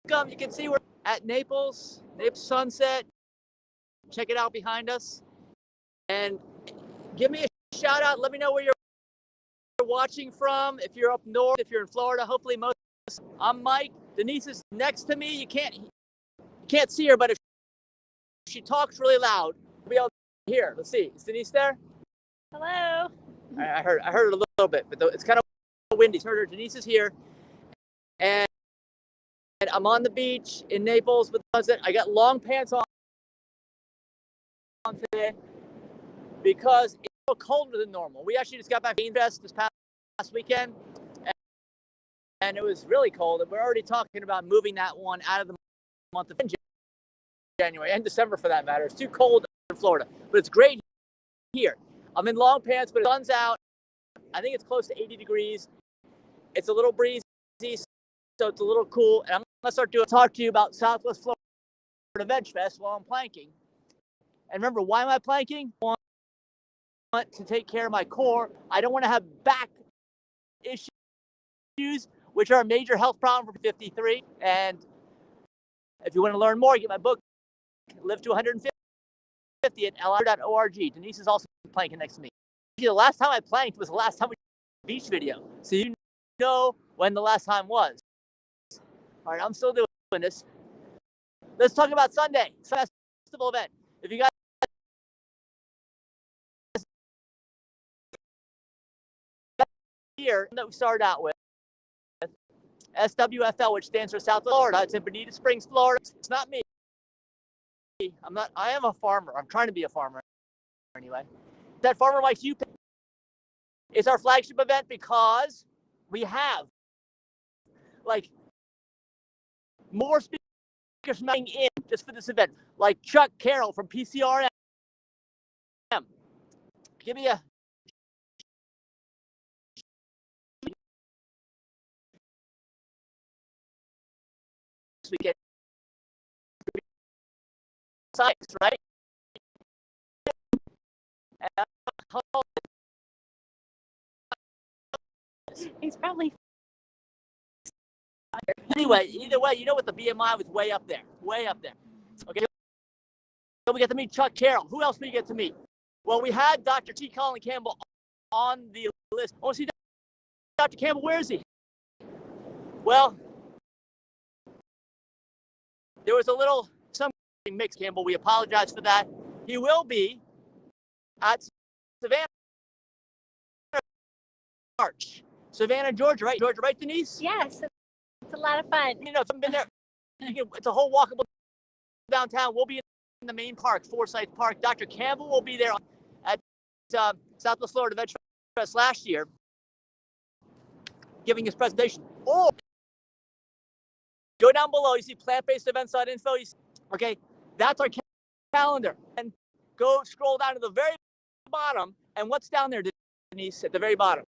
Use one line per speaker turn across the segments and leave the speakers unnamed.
You can see we're at Naples Sunset. Check it out behind us. And give me a shout out. Let me know where you're watching from. If you're up north, if you're in Florida, hopefully most. I'm Mike. Denise is next to me. You can't see her, but if she talks really loud, we'll be able to hear. Let's see. Is Denise there?
Hello.
I heard it a little bit, but it's kind of windy. Heard her. Denise is here, and I'm on the beach in Naples with the sunset. I got long pants on today because it's a little colder than normal. We actually just got back from Fest this past weekend, and it was really cold. And we're already talking about moving that one out of the month of January and December for that matter. It's too cold in Florida, but it's great here. I'm in long pants, but the sun's out. I think it's close to 80 degrees. It's a little breezy, so it's a little cool. And I'm going to talk to you about Southwest Florida Veg Fest while I'm planking. And remember, why am I planking? I want to take care of my core. I don't want to have back issues, which are a major health problem for 53. And if you want to learn more, get my book, Live to 150 at lr.org. Denise is also planking next to me. The last time I planked was the last time we did a beach video. So you know when the last time was. All right, I'm still doing this. Let's talk about Sunday, festival event. If you guys here that we started out with, SWFL, which stands for South Florida. It's in Bonita Springs, Florida. It's not me. I am a farmer. I'm trying to be a farmer anyway. That Farmer Likes You. It's our flagship event because we have like more speakers coming in just for this event, like Chuck Carroll from PCRM. Give me a weekend. Science, right?
He's probably.
Anyway, either way, you know what, the BMI was way up there. Okay. So we get to meet Chuck Carroll. Who else we get to meet? Well, we had Dr. T. Colin Campbell on the list. Oh, see Dr. Campbell, where is he? Well, there was a little something mixed, Campbell. We apologize for that. He will be at Savannah, March. Savannah, Georgia, right? Georgia, right, Denise?
Yes, it's a lot of fun.
You know, if I've been there, it's a whole walkable downtown. We'll be in the main park, Forsyth Park. Dr. Campbell will be there at Southwest Florida Veg Fest last year, giving his presentation. Or go down below. You see plant-based events.info. Okay, that's our calendar. And go scroll down to the very bottom. And what's down there, Denise, at the very bottom?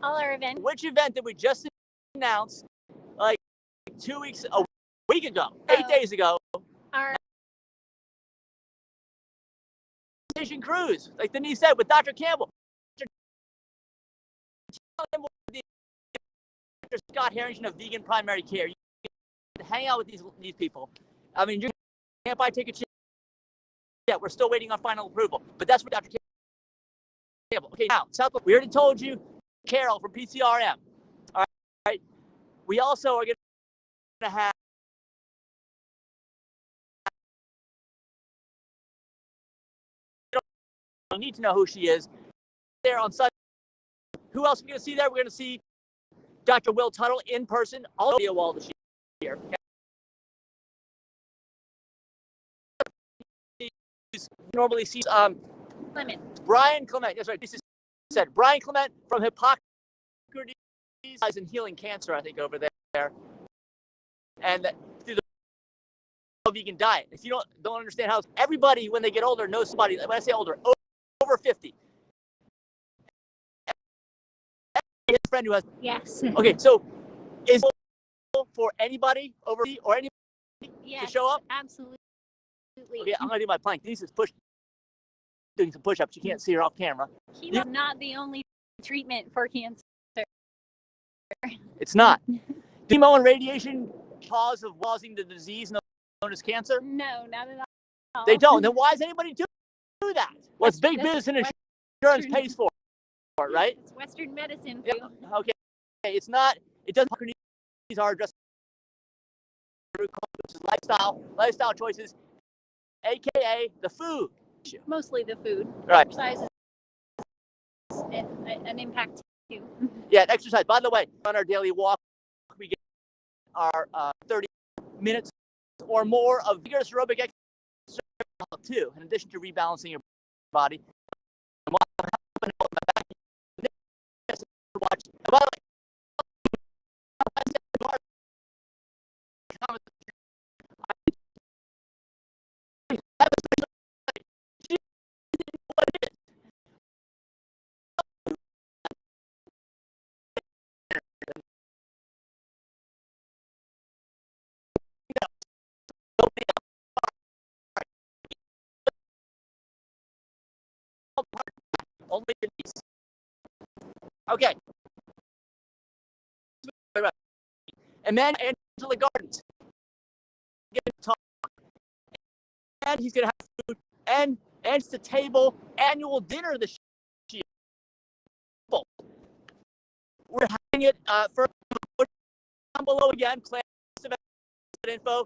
All our events.
Which event did we just announce like a week ago, 8 days ago?
Our
Station Cruise, like Denise said, with Dr. Campbell. Dr. Scott Harrington of Vegan Primary Care. You can hang out with these people. I mean, you can't buy tickets yet. We're still waiting on final approval. But that's what Dr. Campbell. Okay, now, Southwest, we already told you, Carol from PCRM. All right. We also are going to have you need to know who she is there on Sunday. Who else are we going to see there? We're going to see Dr. Will Tuttle in person, all via wall this year. Normally sees
Clement.
Brian Clement. That's right. This is said Brian Clement from Hippocrates and Healing Cancer, I think, over there. And through the vegan diet. If you don't understand how everybody when they get older knows somebody. When I say older, over 50. His friend who has.
Yes.
Okay, so is it for anybody over 50 or anybody to show up?
Absolutely.
Okay, I'm gonna do my plank. This is doing some push-ups. You can't see her off camera.
Chemo's not the only treatment for cancer.
It's not. Chemo and radiation cause of causing the disease known as cancer?
No, not at all.
They don't. Then why does anybody do that? Well, it's big business and insurance pays for it, right?
It's Western medicine.
Yeah, okay. It's not. It doesn't. These are addressed lifestyle choices, aka the food.
Mostly the food.
Right.
Exercise is an impact too.
Yeah, exercise. By the way, on our daily walk, we get our 30 minutes or more of vigorous aerobic exercise too, in addition to rebalancing your body. Only Denise. Okay. And then Angela Gardens. And he's going to have food. And it's the table annual dinner this year. We're having it for down below again. Plan info.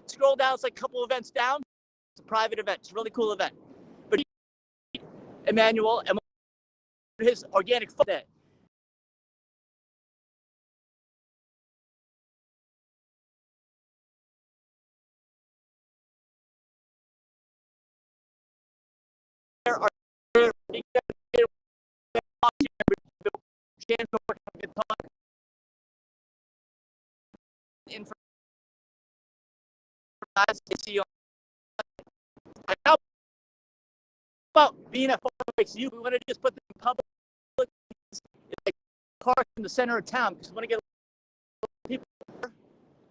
Scroll down. It's like a couple events down. It's a private event. It's a really cool event. But Emmanuel and his organic food day. About being at Flagship, you want to just put them in public. It's like park in the center of town because we want to get people.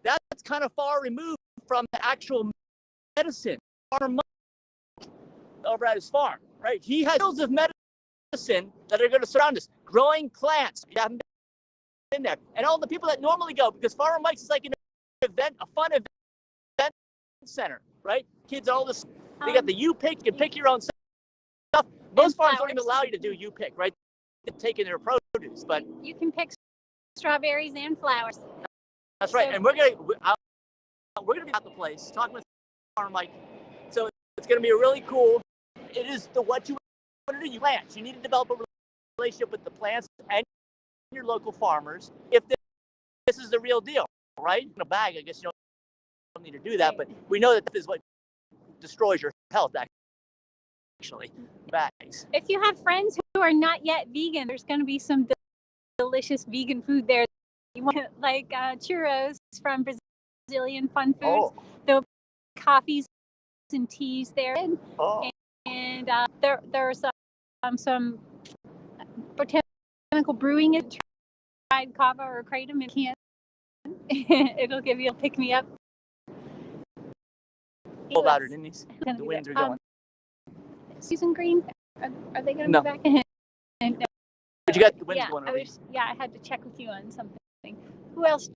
That's kind of far removed from the actual medicine. Over at his farm, right? He has fields of medicine that are going to surround us, growing plants. You haven't been there, and all the people that normally go because Farmer Mike's is like an event, a fun event center, right? Kids, all this. They got the U-Pick. You can pick your own stuff. Most farms don't even allow you to do U-Pick, right? They're taking their produce, but
you can pick strawberries and flowers.
That's right, and we're gonna be at the place talking with Farmer Mike. So it's gonna be really cool. It is what you want to do. You plants. You need to develop a relationship with the plants and your local farmers. If this is the real deal, right? In a bag, I guess you don't need to do that, but we know that this is what destroys your health. Actually, bags.
If you have friends who are not yet vegan, there's going to be some delicious vegan food there. You want like churros from Brazilian Fun Foods.
Oh.
The coffees and teas there.
Oh.
And there's some botanical brewing. Tried kava or kratom. It can't. It'll give you a pick me up.
About it, Denise. The winds are going.
Susan Green, are they going to
No.
be back in?
No. But you got the winds going.
I had to check with you on something. Who else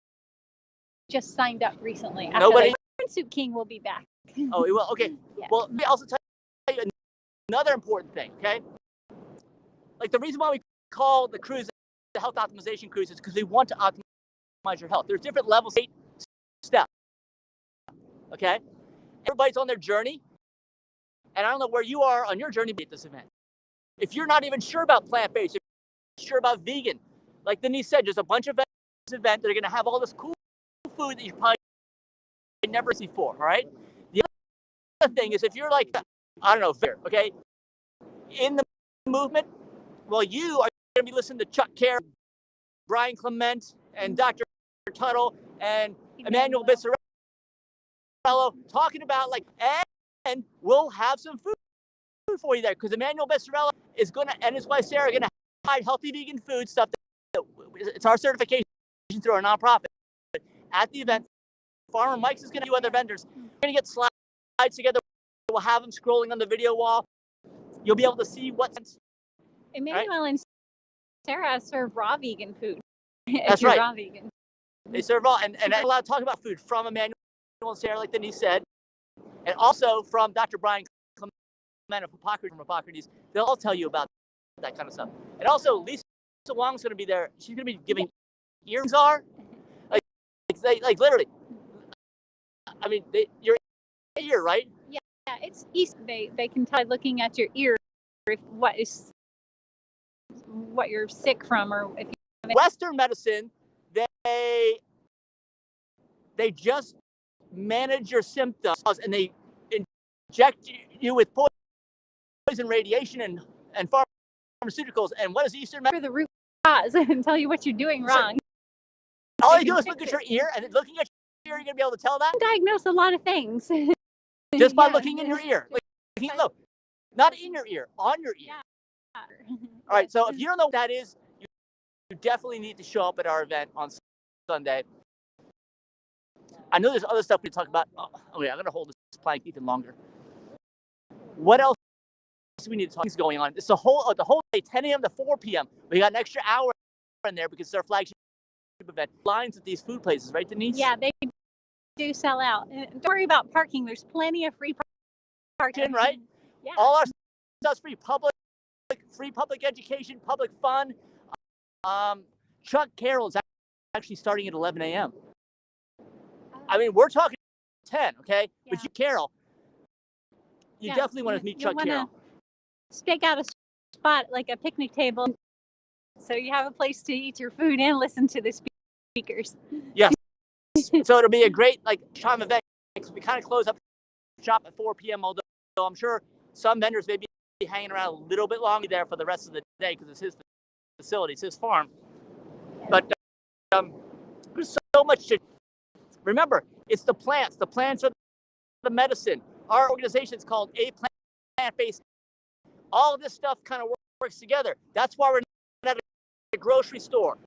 just signed up recently?
Nobody.
Soup King will be back.
Oh, well, okay. Yeah. Well, let me also tell you another important thing, okay? Like the reason why we call the cruise the health optimization cruise is because we want to optimize your health. There's different levels, 8 steps, okay? Everybody's on their journey, and I don't know where you are on your journey at this event. If you're not even sure about plant-based, if you're sure about vegan, like Denise said, there's a bunch of events that are going to have all this cool food that you probably never see before, all right? The other thing is if you're like, I don't know, okay, in the movement, well, you are going to be listening to Chuck Kerr, Brian Clement, and Dr. Tuttle, and Emmanuel Bissarello talking about and we'll have some food for you there because Emmanuel Bissarello is going to, and his wife Sarah, are going to hide healthy vegan food stuff. It's our certification through our nonprofit. At the event, Farmer Mike's is going to do other vendors. We're going to get slides together. We'll have them scrolling on the video wall. You'll be able to see what's.
Emmanuel and Sarah serve raw vegan food.
That's right.
Raw vegan.
They serve all, and I'm allowed to talk about food from Emmanuel and Sarah, like Denise said, and also from Dr. Brian Clement of Hippocrates. They'll all tell you about that kind of stuff. And also, Lisa Wong's going to be there. She's going to be giving earrings are like literally. I mean, your ear, right?
Yeah, it's east. They can tell looking at your ear if what you're sick from, or if you have
Western medicine, they just manage your symptoms and they inject you with poison, radiation, and pharmaceuticals. And what is Eastern medicine?
for the root cause and tell you what you're doing wrong.
So, all they do is look at your ear, and looking at your ear, you're gonna be able to tell that.
Diagnose a lot of things
Just by looking in your ear. Look, not in your ear, on your ear.
Yeah.
All right, so if you don't know what that is, you definitely need to show up at our event on Sunday. I know there's other stuff we talk about. Okay, I'm going to hold this plank even longer. What else do we need to talk about? What's going on? It's the whole day, 10 a.m. to 4 p.m. We got an extra hour in there because it's our flagship event. Lines at these food places, right, Denise?
Yeah, they do sell out. Don't worry about parking. There's plenty of free parking.
Right?
Yeah.
All our stuff's free. Free public education, public fun. Chuck Carroll is actually starting at 11 a.m. I mean, we're talking 10, okay? Yeah. But you, Carol, you definitely want to meet Chuck Carroll.
Stake out a spot like a picnic table so you have a place to eat your food and listen to the speakers.
Yes. So it'll be a great time event. We kind of close up shop at 4 p.m. Although I'm sure some vendors may be hanging around a little bit longer there for the rest of the day because it's his facility, it's his farm. But there's so much to remember. It's the plants. The plants are the medicine. Our organization is called A Plant-Based. All of this stuff kind of works together. That's why we're not at a grocery store.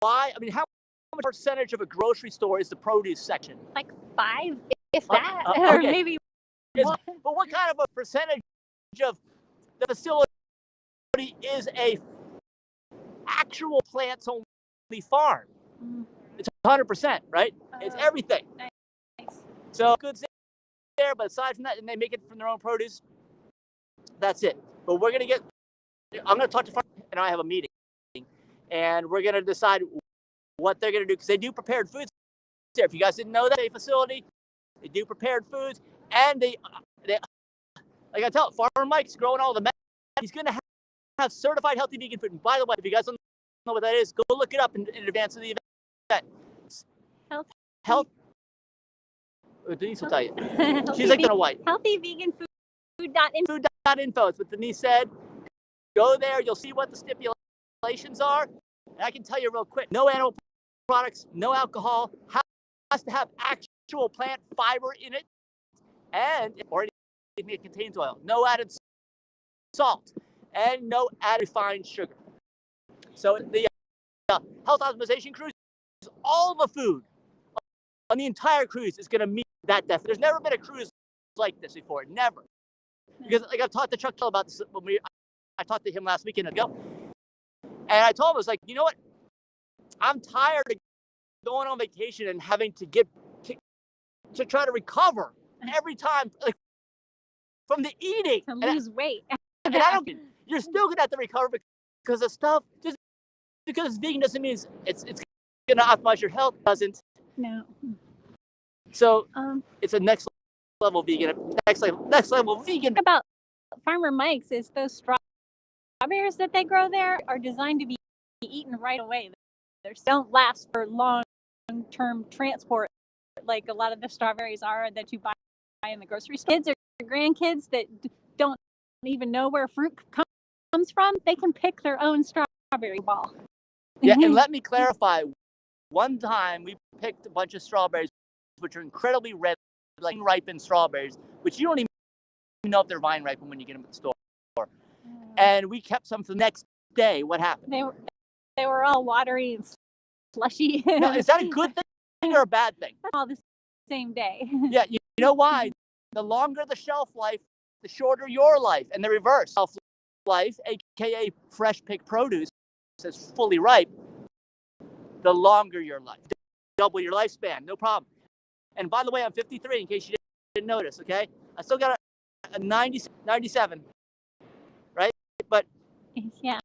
Why? I mean, how much percentage of a grocery store is the produce section?
Like 5, if that,
okay.
or maybe.
But what kind of a percentage of the facility is a actual plants only farm? It's 100%, right? It's everything.
Nice.
So goods there, but aside from that, and they make it from their own produce. That's it. But I'm going to talk to farmers, and I have a meeting, and we're going to decide what they're going to do because they do prepared foods there. If you guys didn't know that, a facility, they do prepared foods, and they like I tell Farmer Mike's growing all the meth. He's going to have certified healthy vegan food. And by the way, if you guys don't know what that is, go look it up in advance of the event. Health. Denise will tell you. She's like a white.
Healthy vegan food.info.
Food.info. It's what Denise said. Go there. You'll see what the stipulations are. And I can tell you real quick. No animal products. No alcohol. Has to have actual plant fiber in it. And anything that contains oil. No added salt. And no added refined sugar. So the health optimization cruise, all the food on the entire cruise is going to meet that definition. There's never been a cruise like this before. Never. Because I've talked to Chuck about this when I talked to him last weekend ago. And I told him, I was like, you know what? I'm tired of going on vacation and having to to try to recover every time, from the eating.
To lose weight.
And you're still going to have to recover because of stuff. Just because it's vegan doesn't mean it's going to optimize your health. Doesn't.
No.
So it's a next level vegan. Next level vegan.
About Farmer Mike's is those strawberries that they grow there are designed to be eaten right away. They don't last for long-term transport like a lot of the strawberries are that you buy in the grocery store. Kids or grandkids that don't even know where fruit comes from, they can pick their own strawberry ball.
Yeah, and let me clarify. One time we picked a bunch of strawberries, which are incredibly red, like ripened strawberries, which you don't even know if they're vine ripened when you get them at the store. And we kept some for the next day. What happened?
They were all watery and slushy.
Now, is that a good thing or a bad thing?
All the same day.
Yeah, you know why? The longer the shelf life, the shorter your life. And the reverse. Shelf life, aka fresh picked produce, is fully ripe. the longer your life. Double your lifespan, no problem. And by the way, I'm 53, in case you didn't notice, okay? I still got a 97, right? But
yeah,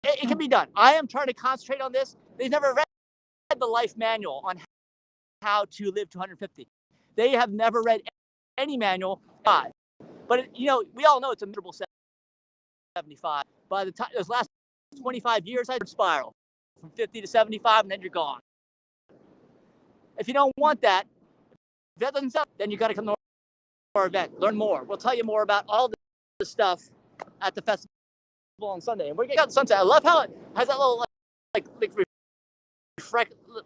it can be done. I am trying to concentrate on this. They've never read the life manual on how to live to 150. They have never read any manual. But, we all know it's a miserable 75. By the time, those last 25 years, I spiral from 50 to 75, and then you're gone. If you don't want that, if that doesn't stop, then you got to come to our event, learn more. We'll tell you more about all the stuff at the festival on Sunday. And we're getting out the sunset. I love how it has that little like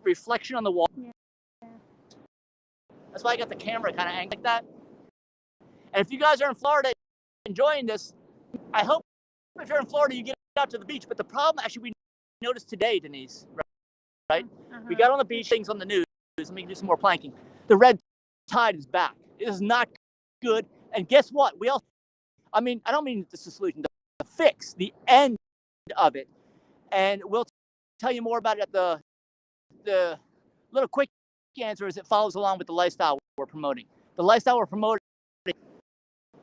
reflection on the wall.
Yeah.
That's why I got the camera kind of angled like that. And if you guys are in Florida enjoying this, I hope if you're in Florida, you get out to the beach. But the problem, actually, we noticed today, Denise, right? We got on the beach, things on the news. Let me do some more planking. The red tide is back. It is not good. And guess what? I don't mean this is a solution, the fix, the end of it. And we'll tell you more about it at the little quick answer is it follows along with the lifestyle we're promoting. The lifestyle we're promoting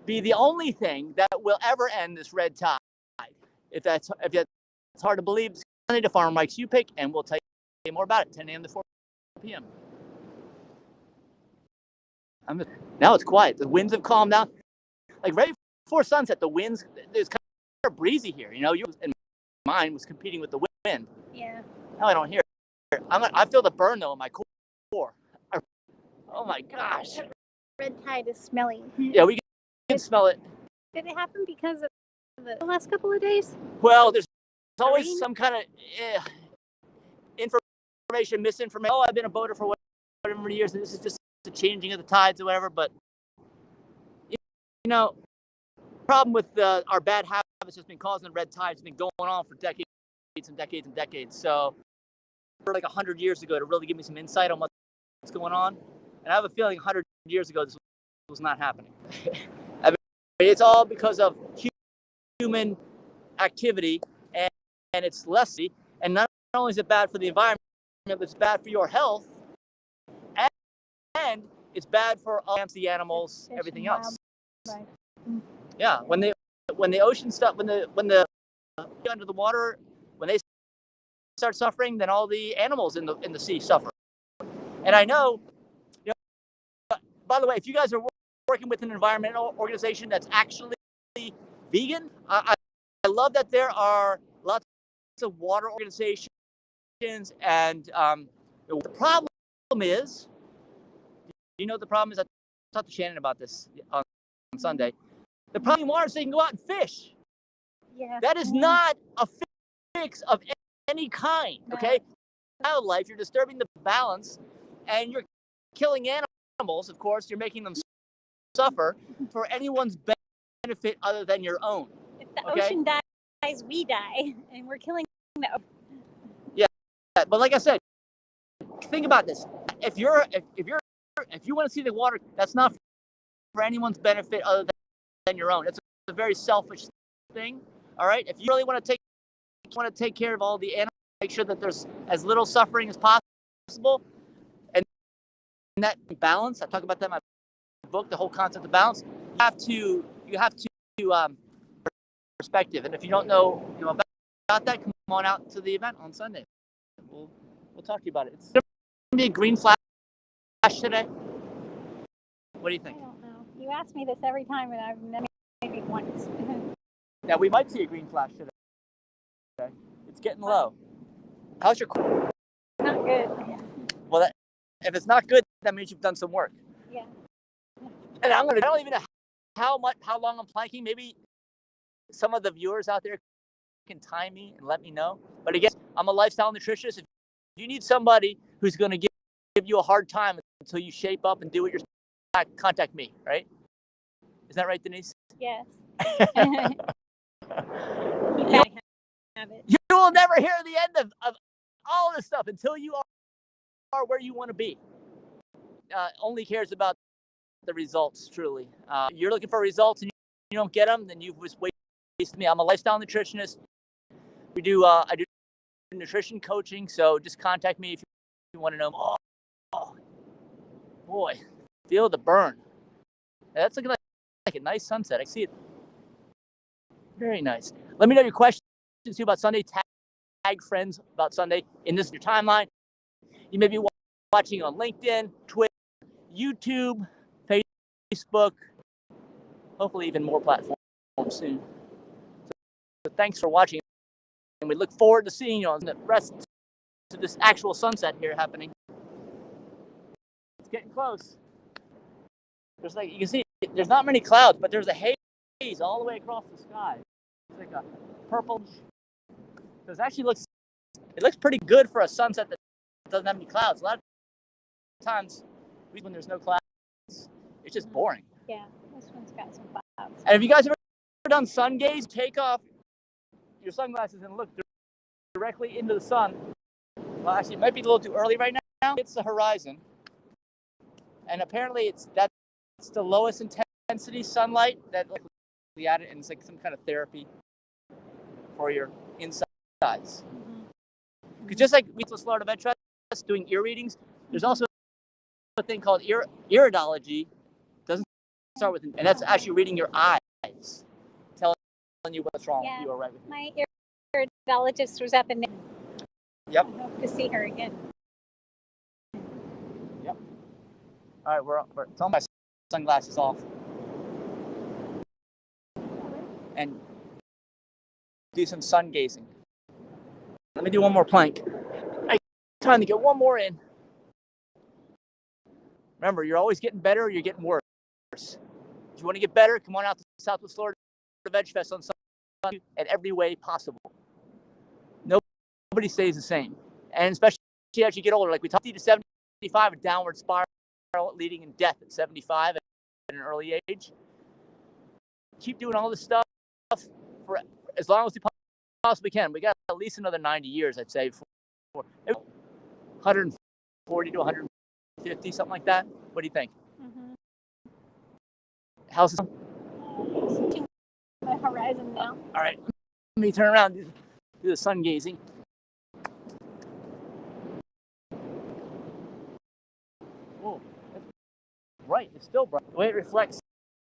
be the only thing that will ever end this red tide. If that's hard to believe, it's Sunday to Farmer Mike's You Pick, and we'll tell you more about it, 10 a.m. to 4 p.m. Now it's quiet. The winds have calmed down. Like right before sunset, the winds, it's kind of breezy here. You and mine was competing with the wind.
Yeah.
Now I don't hear it. I feel the burn though in my core. Oh my gosh.
Red tide is smelly.
Yeah, we can smell it.
Did it happen because of the last couple of days?
Well, there's always some kind of information, misinformation. Oh, I've been a boater for whatever years, and this is just the changing of the tides or whatever. But the problem with our bad habits has been causing the red tides. Has been going on for decades and decades and decades. So, for like 100 years ago, to really give me some insight on what's going on, and I have a feeling 100 years ago this was not happening. It's all because of human activity, and it's less. And not only is it bad for the environment, but it's bad for your health, and it's bad for the animals, everything else.
Right.
Yeah, when the ocean stuff, when the under the water, when they start suffering, then all the animals in the sea suffer. And I know, by the way, if you guys are working with an environmental organization that's actually vegan, I love that there are lots of water organizations, and the problem is, the problem is, I talked to Shannon about this on Sunday. The problem is they can go out and fish.
Yeah.
That is not a fix of any kind, okay? Wildlife, you're disturbing the balance, and you're killing animals, of course. You're making them suffer for anyone's benefit other than your own.
If the ocean dies, we die, and we're killing the ocean.
Yeah, but like I said, think about this. If you want to see the water, that's not for anyone's benefit other than your own. It's a very selfish thing. All right. If you really want to take care of all the animals, make sure that there's as little suffering as possible, and that balance. I talk about that in my book, the whole concept of balance. You have to perspective. And if you don't know about that, come on out to the event on Sunday. We'll talk to you about it. It's going to be a green flash today. What do you think?
I don't know. You ask me this every time, and I've never maybe once.
Yeah, we might see a green flash today. Okay. It's getting low. How's your core?
Not good.
Well, if it's not good, that means you've done some work.
Yeah.
And I don't even know how long I'm planking. Maybe some of the viewers out there can time me and let me know. But again, I'm a lifestyle nutritionist. If you need somebody who's going to give you a hard time until you shape up and do what you're supposed to, contact me, right? Is that right, Denise?
Yes.
You will never hear the end of all this stuff until you are where you want to be. Only cares about the results, truly. You're looking for results and you don't get them, then you've just wasted me. I'm a lifestyle nutritionist. I do nutrition coaching, so just contact me if you want to know. Oh, boy, feel the burn. That's looking like a nice sunset. I see it. Very nice. Let me know your questions too about Sunday. Tag friends about Sunday in your timeline. You may be watching on LinkedIn, Twitter, YouTube, Facebook, hopefully even more platforms soon. So thanks for watching, and we look forward to seeing you on the rest of this actual sunset here happening. It's getting close. There's you can see, there's not many clouds, but there's a haze all the way across the sky. It's like a purple. So it actually looks pretty good for a sunset that doesn't have any clouds. A lot of times, when there's no clouds, it's just boring.
Yeah, this one's got some clouds.
And if you guys ever done sun gaze, take off your sunglasses and look directly into the sun. Well, actually, it might be a little too early right now. It's the horizon, and apparently that's the lowest intensity sunlight that we added, and it's like some kind of therapy for your insides. Because just like we with SWFL Veg doing ear readings, there's also a thing called iridology. Doesn't start with, and that's actually reading your eyes, telling you what's wrong with you or right with you.
My iridologist was at the.
Yep.
I hope to see her again.
Yep. All right, we're telling my sunglasses off, and do some sun gazing. Let me do one more plank. Time to get one more in. Remember, you're always getting better or you're getting worse. If you want to get better, come on out to Southwest Florida Veg Fest on Sunday in every way possible. Nobody stays the same. And especially as you get older, like we talked, 50 to 75, a downward spiral leading in death at 75 at an early age. Keep doing all this stuff for as long as we possibly can. We got at least another 90 years, I'd say, for 140 to 150, something like that. What do you think? How's the sun?
Seeing the horizon now.
All right, let me turn around, do the sun gazing. Whoa, that's bright. It's still bright. The way it reflects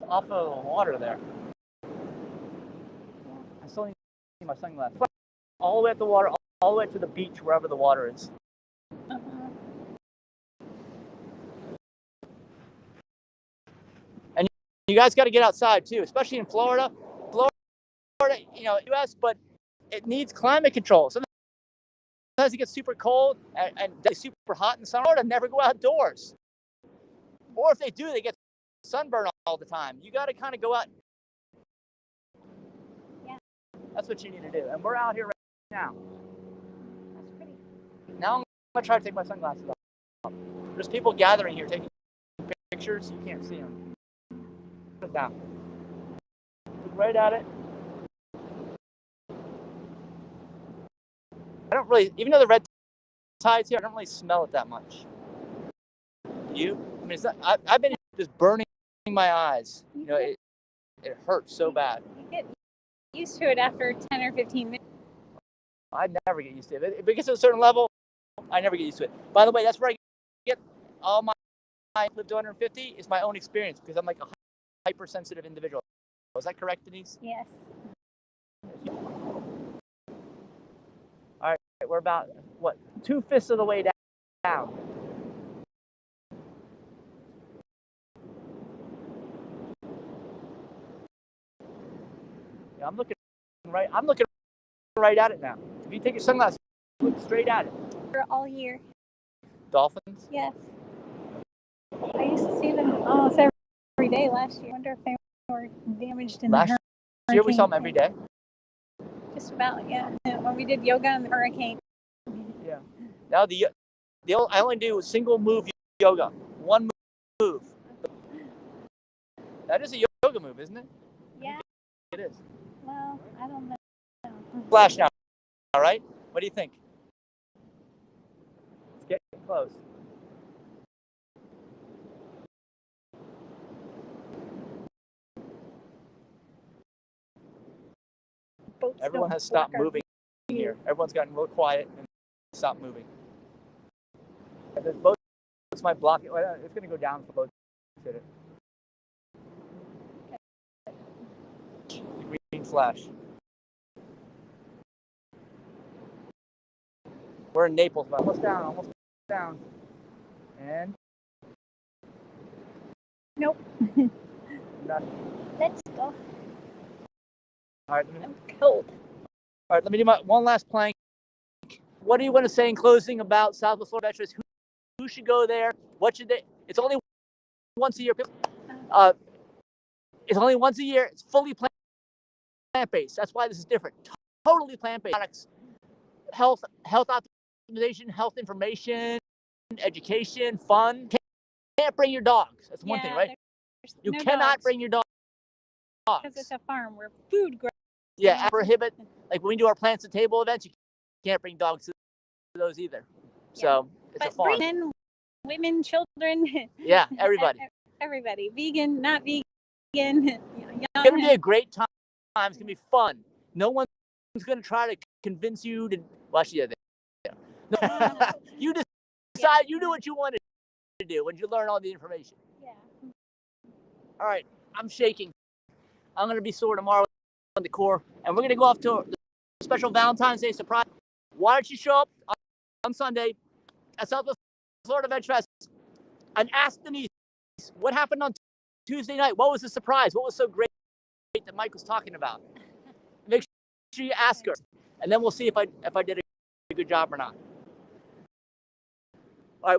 off of the water there. I still need to see my sunglasses. All the way at the water, all the way to the beach, wherever the water is. And you guys got to get outside too, especially in Florida. Florida, U.S., but it needs climate control. Sometimes it gets super cold and super hot in the summer. Florida never go outdoors. Or if they do, they get sunburn all the time. You got to kind of go out.
Yeah.
That's what you need to do. And we're out here right now.
That's pretty.
Now I'm going to try to take my sunglasses off. There's people gathering here taking pictures. You can't see them. Put it down. Look right at it. I don't really, even though the red tide's here, I don't really smell it that much. You? I mean, it's not, I've been just burning my eyes. It hurts so bad.
You get used to it after 10 or 15 minutes.
I never get used to it. If it gets to a certain level, I never get used to it. By the way, that's where I get all my live to 150 is my own experience because I'm like a hypersensitive individual. Was that correct, Denise?
Yes.
All right, we're about, 2/5 of the way down. Yeah, I'm looking right at it now. If you take your sunglasses, look straight at it.
For all year.
Dolphins?
Yes. I used to see them almost every day last year. I wonder if they were damaged in the hurricane.
Last year we saw them every day.
Just about, yeah. When we did yoga in the hurricane.
Yeah. Now I only do a single move yoga. One move. That is a yoga move, isn't it?
Yeah.
It is.
Well, I don't know.
Flash now. All right. What do you think? It's getting close. Everyone has stopped moving here. Everyone's gotten real quiet. stop moving. There's boats might block it. It's going to go down for boats. Hit it. The green flash. We're in Naples, but almost down. And
nope.
Nothing.
Let's go.
All right.
I'm cold.
All right, let me do my one last plank. What do you want to say in closing about Southwest Florida Veterans? Who should go there? What should they? It's only once a year. It's only once a year. It's fully plant-based. That's why this is different. Totally plant-based products. Health optimization, health information, education, fun. Can't bring your dogs. That's one thing, right? You cannot bring your dogs.
Because it's a farm. We're food grade.
Yeah, prohibit. Like when we do our plants at table events, you can't bring dogs to those either. So it's a farm.
Bring in women, children.
Yeah, everybody.
Everybody. Vegan, not vegan. Young.
It's going to be a great time. It's going to be fun. No one's going to try to convince you to. Well, actually, yeah. No. You decide. You do what you want to do when you learn all the information.
Yeah.
All right. I'm shaking. I'm going to be sore tomorrow on the core, and we're going to go off to a special Valentine's Day surprise. Why don't you show up on Sunday at Southwest Florida Veg Fest and ask Denise what happened on Tuesday night? What was the surprise? What was so great that Mike was talking about? Make sure you ask her, and then we'll see if I did a good job or not.